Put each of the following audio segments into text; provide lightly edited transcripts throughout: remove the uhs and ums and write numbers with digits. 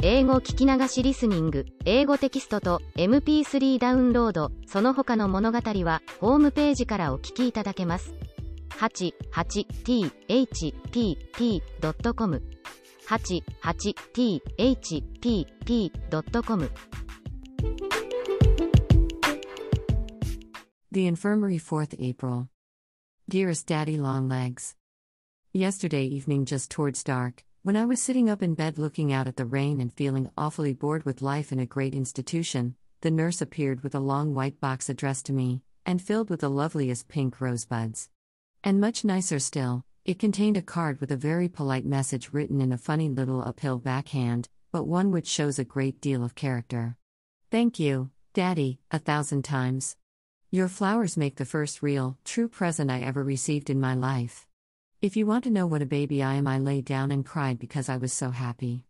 英語聞き流しリスニング、英語テキストと MP3 ダウンロード、その他の物語はホームページからお聞きいただけます。88thpp.com 88thpp.com The Infirmary, 4th April. Dearest Daddy Longlegs. Yesterday evening, just towards dark, when I was sitting up in bed looking out at the rain and feeling awfully bored with life in a great institution, the nurse appeared with a long white box addressed to me, and filled with the loveliest pink rosebuds. And much nicer still, it contained a card with a very polite message written in a funny little uphill backhand, but one which shows a great deal of character. Thank you, Daddy, 1,000 times. Your flowers make the first real, true present I ever received in my life. If you want to know what a baby I am, I lay down and cried because I was so happy.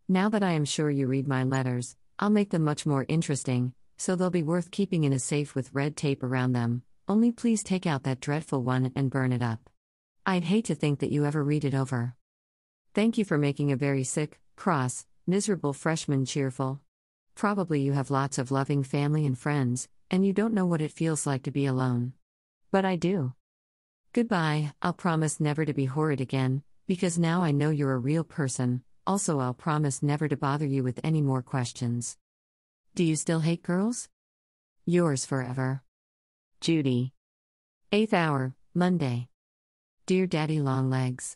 Now that I am sure you read my letters, I'll make them much more interesting, so they'll be worth keeping in a safe with red tape around them, only please take out that dreadful one and burn it up. I'd hate to think that you ever read it over. Thank you for making a very sick, cross, miserable freshman cheerful. Probably you have lots of loving family and friends, and you don't know what it feels like to be alone. But I do. Goodbye, I'll promise never to be horrid again, because now I know you're a real person. Also, I'll promise never to bother you with any more questions. Do you still hate girls? Yours forever. Judy. 8th hour, Monday. Dear Daddy Longlegs.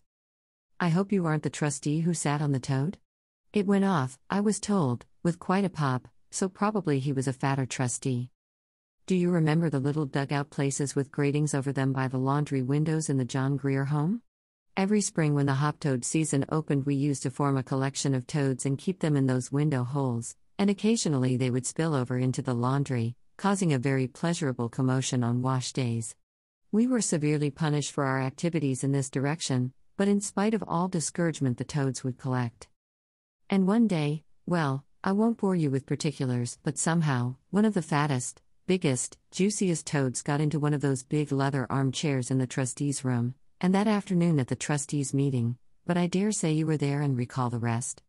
I hope you aren't the trustee who sat on the toad? It went off, I was told, with quite a pop, so probably he was a fatter trustee. Do you remember the little dugout places with gratings over them by the laundry windows in the John Grier home? Every spring when the hop-toad season opened, we used to form a collection of toads and keep them in those window holes, and occasionally they would spill over into the laundry, causing a very pleasurable commotion on wash days. We were severely punished for our activities in this direction, but in spite of all discouragement the toads would collect. And one day, well, I won't bore you with particulars, but somehow, one of the fattest, biggest, juiciest toads got into one of those big leather armchairs in the trustees' room, and that afternoon at the trustees' meeting, but I dare say you were there and recall the rest.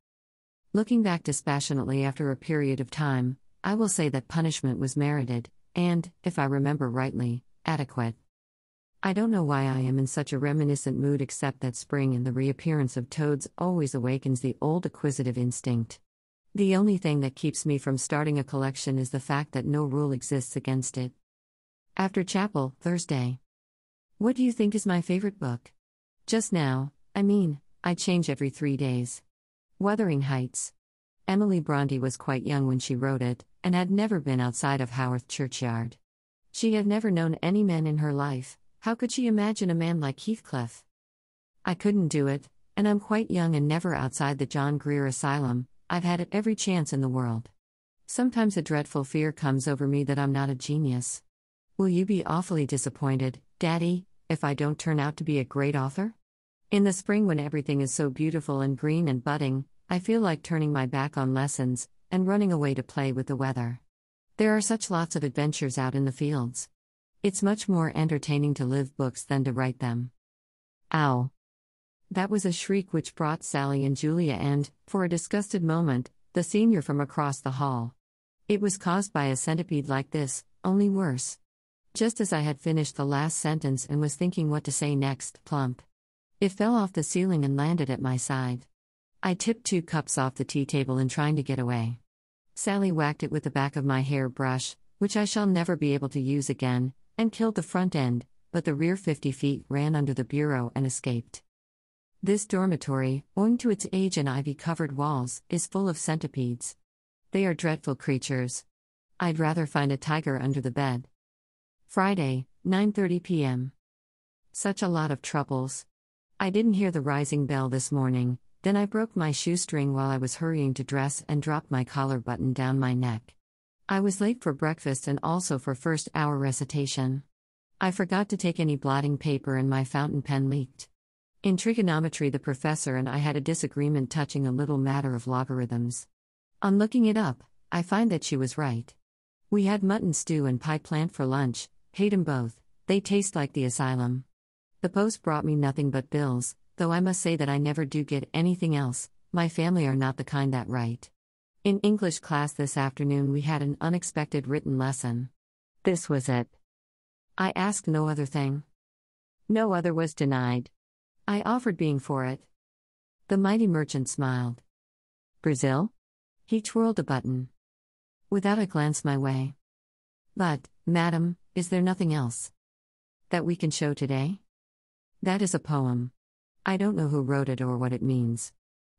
Looking back dispassionately after a period of time, I will say that punishment was merited, and, if I remember rightly, adequate. I don't know why I am in such a reminiscent mood except that spring and the reappearance of toads always awakens the old acquisitive instinct. The only thing that keeps me from starting a collection is the fact that no rule exists against it. After chapel, Thursday. What do you think is my favorite book? Just now, I change every 3 days. Wuthering Heights. Emily Bronte was quite young when she wrote it, and had never been outside of Haworth churchyard. She had never known any men in her life. How could she imagine a man like Heathcliff? I couldn't do it, and I'm quite young and never outside the John Grier Asylum. I've had it every chance in the world. Sometimes a dreadful fear comes over me that I'm not a genius. Will you be awfully disappointed, Daddy, if I don't turn out to be a great author? In the spring, when everything is so beautiful and green and budding, I feel like turning my back on lessons, and running away to play with the weather. There are such lots of adventures out in the fields. It's much more entertaining to live books than to write them. Ow. That was a shriek which brought Sally and Julia and, for a disgusted moment, the senior from across the hall. It was caused by a centipede like this, only worse. Just as I had finished the last sentence and was thinking what to say next, plump. It fell off the ceiling and landed at my side. I tipped 2 cups off the tea table in trying to get away. Sally whacked it with the back of my hair brush, which I shall never be able to use again, and killed the front end, but the rear 50 feet ran under the bureau and escaped. This dormitory, owing to its age and ivy-covered walls, is full of centipedes. They are dreadful creatures. I'd rather find a tiger under the bed. Friday, 9:30 p.m. Such a lot of troubles. I didn't hear the rising bell this morning, then I broke my shoestring while I was hurrying to dress and dropped my collar button down my neck. I was late for breakfast and also for first hour recitation. I forgot to take any blotting paper and my fountain pen leaked. In trigonometry, the professor and I had a disagreement touching a little matter of logarithms. On looking it up, I find that she was right. We had mutton stew and pie plant for lunch, hate 'em both, they taste like the asylum. The post brought me nothing but bills, though I must say that I never do get anything else, my family are not the kind that write. In English class this afternoon, we had an unexpected written lesson. This was it. I asked no other thing. No other was denied. I offered being for it. The mighty merchant smiled. Brazil? He twirled a button. Without a glance my way. But, madam, is there nothing else that we can show today? That is a poem. I don't know who wrote it or what it means.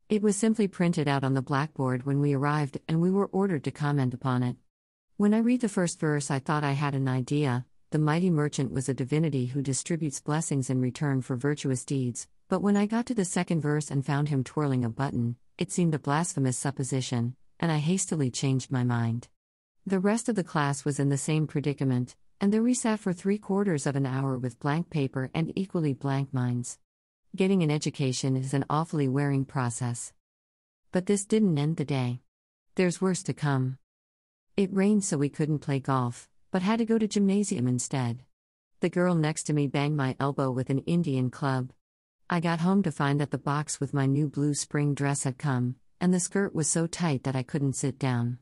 It was simply printed out on the blackboard when we arrived, and we were ordered to comment upon it. When I read the first verse, I thought I had an idea. The mighty merchant was a divinity who distributes blessings in return for virtuous deeds, but when I got to the second verse and found him twirling a button, it seemed a blasphemous supposition, and I hastily changed my mind. The rest of the class was in the same predicament, and there we sat for 3/4 of an hour with blank paper and equally blank minds. Getting an education is an awfully wearing process. But this didn't end the day. There's worse to come. It rained, so we couldn't play golf, but had to go to gymnasium instead. The girl next to me banged my elbow with an Indian club. I got home to find that the box with my new blue spring dress had come, and the skirt was so tight that I couldn't sit down.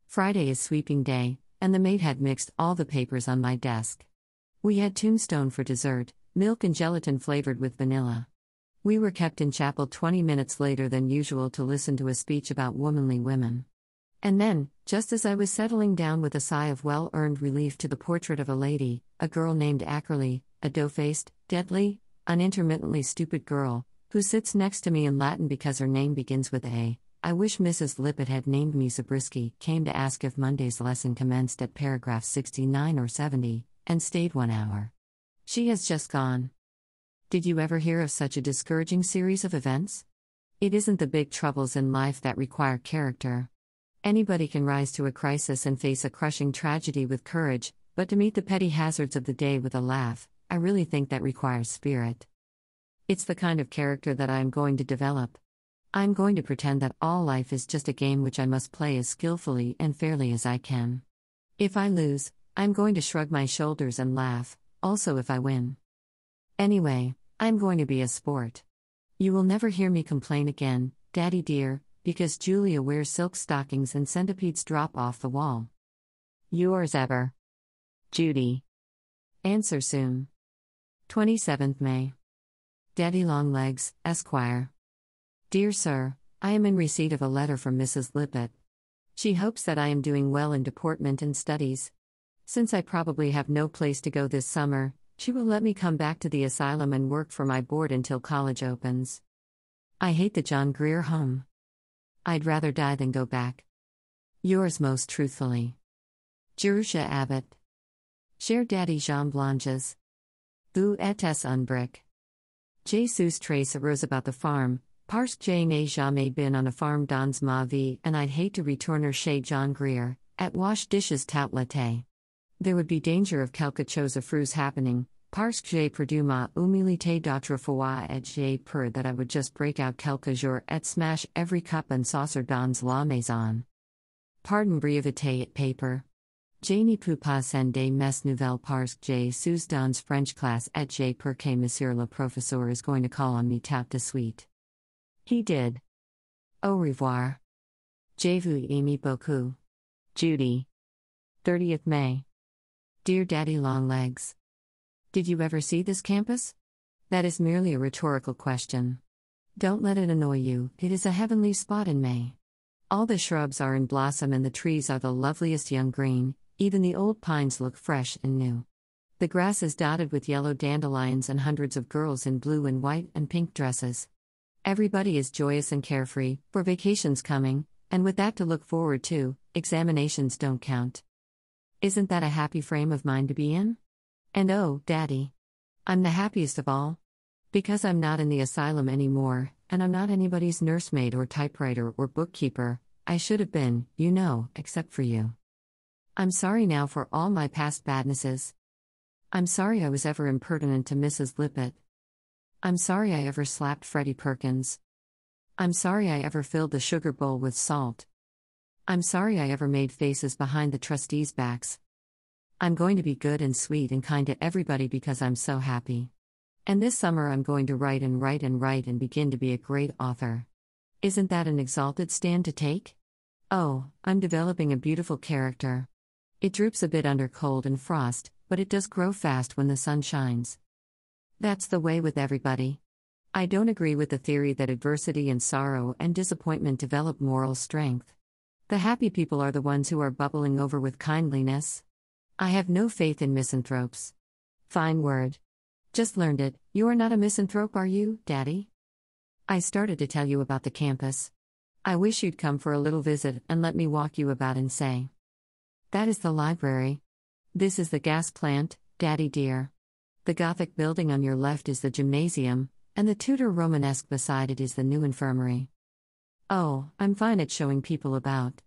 Friday is sweeping day, and the maid had mixed all the papers on my desk. We had tombstone for dessert, milk and gelatin flavored with vanilla. We were kept in chapel 20 minutes later than usual to listen to a speech about womanly women. And then, just as I was settling down with a sigh of well-earned relief to the portrait of a lady, a girl named Ackerley, a dough-faced, deadly, unintermittently stupid girl, who sits next to me in Latin because her name begins with A. I wish Mrs. Lippett had named me Zabriskie, came to ask if Monday's lesson commenced at paragraph 69 or 70, and stayed 1 hour. She has just gone. Did you ever hear of such a discouraging series of events? It isn't the big troubles in life that require character. Anybody can rise to a crisis and face a crushing tragedy with courage, but to meet the petty hazards of the day with a laugh, I really think that requires spirit. It's the kind of character that I am going to develop. I'm going to pretend that all life is just a game which I must play as skillfully and fairly as I can. If I lose, I'm going to shrug my shoulders and laugh, also if I win. Anyway, I'm going to be a sport. You will never hear me complain again, Daddy dear, because Julia wears silk stockings and centipedes drop off the wall. Yours ever, Judy. Answer soon. 27th May. Daddy Longlegs, Esquire. Dear Sir, I am in receipt of a letter from Mrs. Lippett. She hopes that I am doing well in deportment and studies. Since I probably have no place to go this summer, she will let me come back to the asylum and work for my board until college opens. I hate the John Grier home. I'd rather die than go back. Yours most truthfully, Jerusha Abbott. Cher Daddy Jean Blanches. Vous êtes unbrick. Jesus trace arose about the farm, parce que je n'ai jamais been on a farm dans ma vie, and I'd hate to retourner chez John Grier, at wash dishes tout l'été. There would be danger of quelque chose affreuse happening, parce que j'ai perdu ma humilité d'autre fois et j'ai peur that I would just break out quelque jour et smash every cup and saucer dans la maison. Pardon brièveté et paper. Je n'y peux pas sender mes nouvelles parce que j'ai sous dans French class et j'ai peur que monsieur le professeur is going to call on me tout de suite. He did. Au revoir. Je vous aime beaucoup. Judy. 30th May. Dear Daddy Longlegs. Did you ever see this campus? That is merely a rhetorical question. Don't let it annoy you, it is a heavenly spot in May. All the shrubs are in blossom and the trees are the loveliest young green, even the old pines look fresh and new. The grass is dotted with yellow dandelions and hundreds of girls in blue and white and pink dresses. Everybody is joyous and carefree, for vacation's coming, and with that to look forward to, examinations don't count. Isn't that a happy frame of mind to be in? And oh, Daddy, I'm the happiest of all. Because I'm not in the asylum anymore, and I'm not anybody's nursemaid or typewriter or bookkeeper. I should have been, you know, except for you. I'm sorry now for all my past badnesses. I'm sorry I was ever impertinent to Mrs. Lippett. I'm sorry I ever slapped Freddie Perkins. I'm sorry I ever filled the sugar bowl with salt. I'm sorry I ever made faces behind the trustees' backs. I'm going to be good and sweet and kind to everybody because I'm so happy. And this summer I'm going to write and write and write and begin to be a great author. Isn't that an exalted stand to take? Oh, I'm developing a beautiful character. It droops a bit under cold and frost, but it does grow fast when the sun shines. That's the way with everybody. I don't agree with the theory that adversity and sorrow and disappointment develop moral strength. The happy people are the ones who are bubbling over with kindliness. I have no faith in misanthropes. Fine word. Just learned it. You are not a misanthrope, are you, Daddy? I started to tell you about the campus. I wish you'd come for a little visit and let me walk you about and say. That is the library. This is the gas plant, Daddy dear. The Gothic building on your left is the gymnasium, and the Tudor Romanesque beside it is the new infirmary. Oh, I'm fine at showing people about.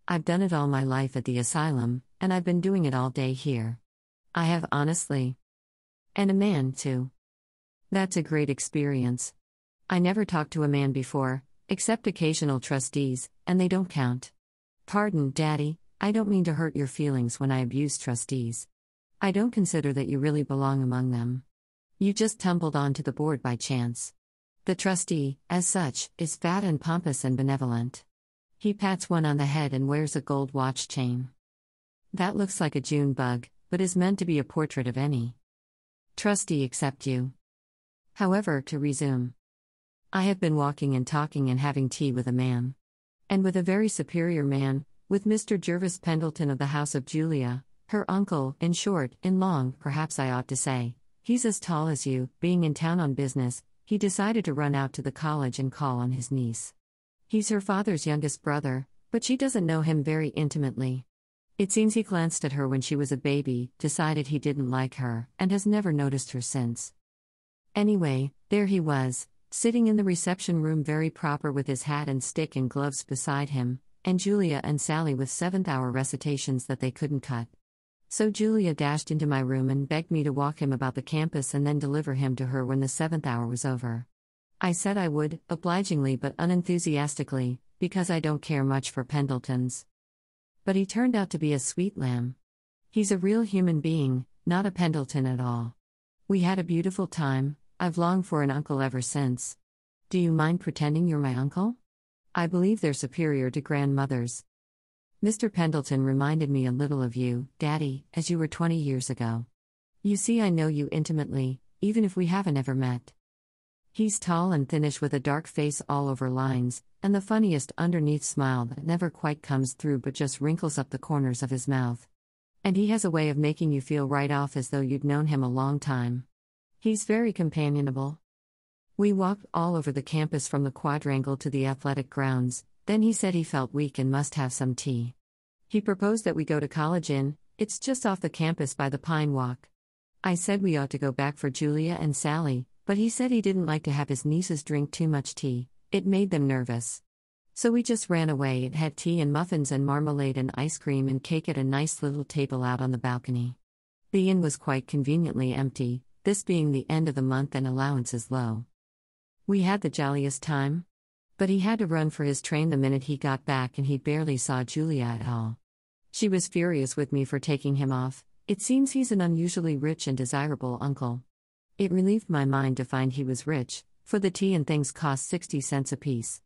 I've done it all my life at the asylum, and I've been doing it all day here. I have honestly. And a man, too. That's a great experience. I never talked to a man before, except occasional trustees, and they don't count. Pardon, Daddy, I don't mean to hurt your feelings when I abuse trustees. I don't consider that you really belong among them. You just tumbled onto the board by chance. The trustee, as such, is fat and pompous and benevolent. He pats one on the head and wears a gold watch chain. That looks like a June bug, but is meant to be a portrait of any trustee except you. However, to resume. I have been walking and talking and having tea with a man. And with a very superior man, with Mr. Jervis Pendleton of the House of Julia, her uncle, in short, in long, perhaps I ought to say. He's as tall as you, being in town on business, he decided to run out to the college and call on his niece. He's her father's youngest brother, but she doesn't know him very intimately. It seems he glanced at her when she was a baby, decided he didn't like her, and has never noticed her since. Anyway, there he was, sitting in the reception room very proper with his hat and stick and gloves beside him, and Julia and Sally with seventh-hour recitations that they couldn't cut. So Julia dashed into my room and begged me to walk him about the campus and then deliver him to her when the seventh hour was over. I said I would, obligingly but unenthusiastically, because I don't care much for Pendletons. But he turned out to be a sweet lamb. He's a real human being, not a Pendleton at all. We had a beautiful time. I've longed for an uncle ever since. Do you mind pretending you're my uncle? I believe they're superior to grandmothers. Mr. Pendleton reminded me a little of you, Daddy, as you were 20 years ago. You see, I know you intimately, even if we haven't ever met. He's tall and thinnish with a dark face all over lines, and the funniest underneath smile that never quite comes through but just wrinkles up the corners of his mouth. And he has a way of making you feel right off as though you'd known him a long time. He's very companionable. We walked all over the campus from the quadrangle to the athletic grounds. Then he said he felt weak and must have some tea. He proposed that we go to College Inn, it's just off the campus by the Pine Walk. I said we ought to go back for Julia and Sally, but he said he didn't like to have his nieces drink too much tea, it made them nervous. So we just ran away and had tea and muffins and marmalade and ice cream and cake at a nice little table out on the balcony. The inn was quite conveniently empty, this being the end of the month and allowances low. We had the jolliest time. But he had to run for his train the minute he got back and he barely saw Julia at all. She was furious with me for taking him off. It seems he's an unusually rich and desirable uncle. It relieved my mind to find he was rich, for the tea and things cost 60 cents apiece.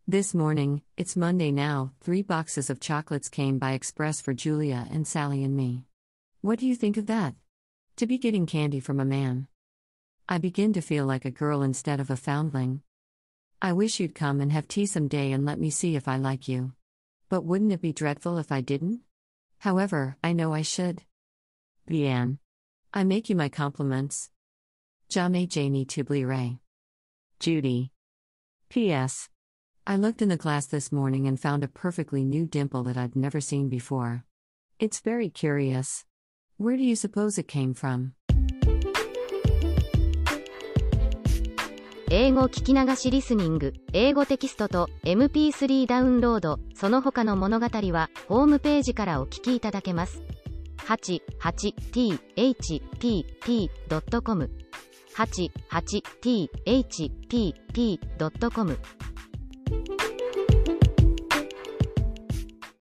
This morning, it's Monday now, 3 boxes of chocolates came by express for Julia and Sally and me. What do you think of that? To be getting candy from a man. I begin to feel like a girl instead of a foundling. I wish you'd come and have tea some day and let me see if I like you. But wouldn't it be dreadful if I didn't? However, I know I should. Vianne. I make you my compliments. Jamais je n'y t'oublierai. Judy. P.S. I looked in the glass this morning and found a perfectly new dimple that I'd never seen before. It's very curious. Where do you suppose it came from? 英語聞き流しリスニング、英語テキストと MP3 ダウンロード、その他の物語はホームページからお聞きいただけます。88thpp.com 88thpp.com